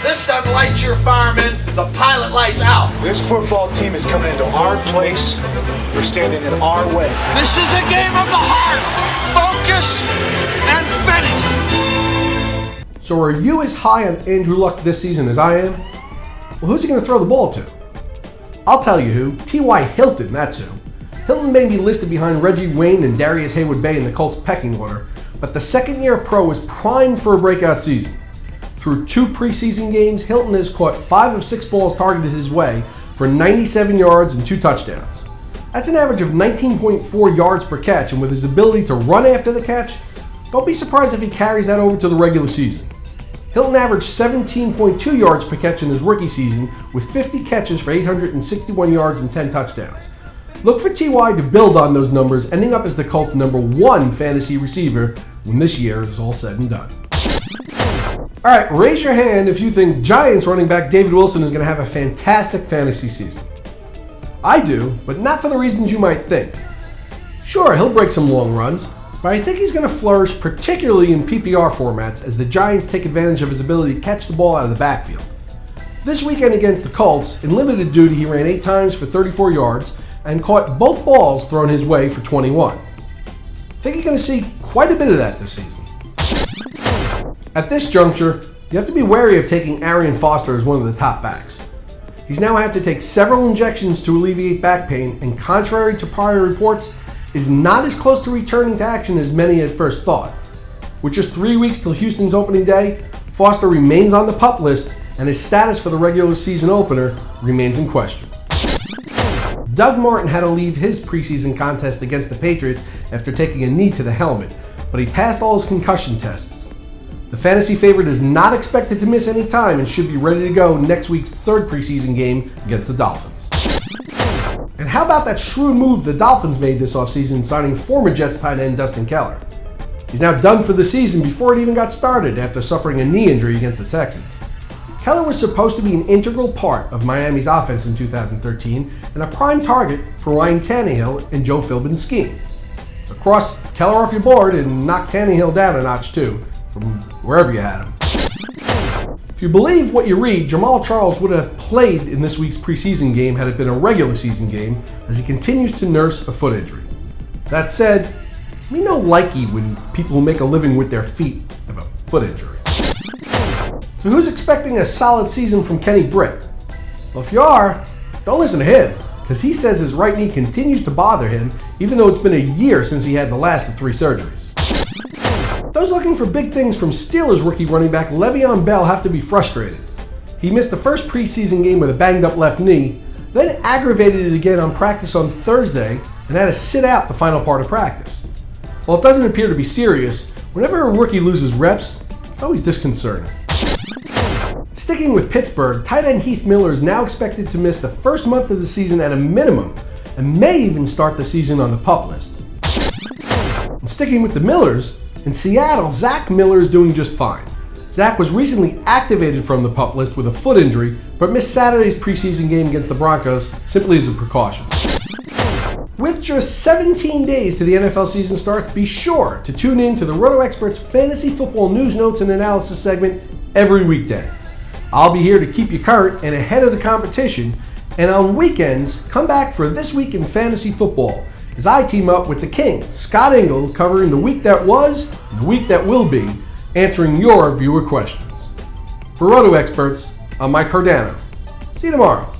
This doesn't light your fireman, the pilot lights out. This football team is coming into our place. We're standing in our way. This is a game of the heart. Focus and finish. So are you as high on Andrew Luck this season as I am? Well, who's he going to throw the ball to? I'll tell you who. T.Y. Hilton, that's who. Hilton may be listed behind Reggie Wayne and Darius Haywood-Bay in the Colts pecking order, but the second-year pro is primed for a breakout season. Through 2 preseason games, Hilton has caught 5 of 6 balls targeted his way for 97 yards and 2 touchdowns. That's an average of 19.4 yards per catch, and with his ability to run after the catch, don't be surprised if he carries that over to the regular season. Hilton averaged 17.2 yards per catch in his rookie season with 50 catches for 861 yards and 10 touchdowns. Look for T.Y. to build on those numbers, ending up as the Colts' #1 fantasy receiver when this year is all said and done. Alright, raise your hand if you think Giants running back David Wilson is going to have a fantastic fantasy season. I do, but not for the reasons you might think. Sure, he'll break some long runs, but I think he's going to flourish particularly in PPR formats as the Giants take advantage of his ability to catch the ball out of the backfield. This weekend against the Colts, in limited duty, he ran 8 times for 34 yards and caught both balls thrown his way for 21. I think you're going to see quite a bit of that this season. At this juncture, you have to be wary of taking Arian Foster as one of the top backs. He's now had to take several injections to alleviate back pain, and contrary to prior reports, is not as close to returning to action as many had first thought. With just 3 weeks till Houston's opening day, Foster remains on the PUP list, and his status for the regular season opener remains in question. Doug Martin had to leave his preseason contest against the Patriots after taking a knee to the helmet, but he passed all his concussion tests. The fantasy favorite is not expected to miss any time and should be ready to go next week's 3rd preseason game against the Dolphins. And how about that shrewd move the Dolphins made this offseason, signing former Jets tight end Dustin Keller? He's now done for the season before it even got started after suffering a knee injury against the Texans. Keller was supposed to be an integral part of Miami's offense in 2013 and a prime target for Ryan Tannehill and Joe Philbin's scheme. So cross Keller off your board and knock Tannehill down a notch too, from wherever you had him. If you believe what you read, Jamaal Charles would have played in this week's preseason game had it been a regular season game, as he continues to nurse a foot injury. That said, we know likey when people who make a living with their feet have a foot injury. So who's expecting a solid season from Kenny Britt? Well, if you are, don't listen to him, because he says his right knee continues to bother him, even though it's been a year since he had the last of 3 surgeries. Those looking for big things from Steelers rookie running back Veon Bell have to be frustrated. He missed the first preseason game with a banged-up left knee, then aggravated it again on practice on Thursday and had to sit out the final part of practice. While it doesn't appear to be serious, whenever a rookie loses reps, it's always disconcerting. Sticking with Pittsburgh, tight end Heath Miller is now expected to miss the first month of the season at a minimum and may even start the season on the PUP list. And sticking with the Millers, in Seattle, Zach Miller is doing just fine. Zach was recently activated from the PUP list with a foot injury, but missed Saturday's preseason game against the Broncos simply as a precaution. With just 17 days to the NFL season starts, be sure to tune in to the Roto Experts Fantasy Football News, Notes, and Analysis segment every weekday. I'll be here to keep you current and ahead of the competition, and on weekends, come back for This Week in Fantasy Football, as I team up with the King, Scott Engel, covering the week that was and the week that will be, answering your viewer questions. For Roto Experts, I'm Mike Cardano. See you tomorrow.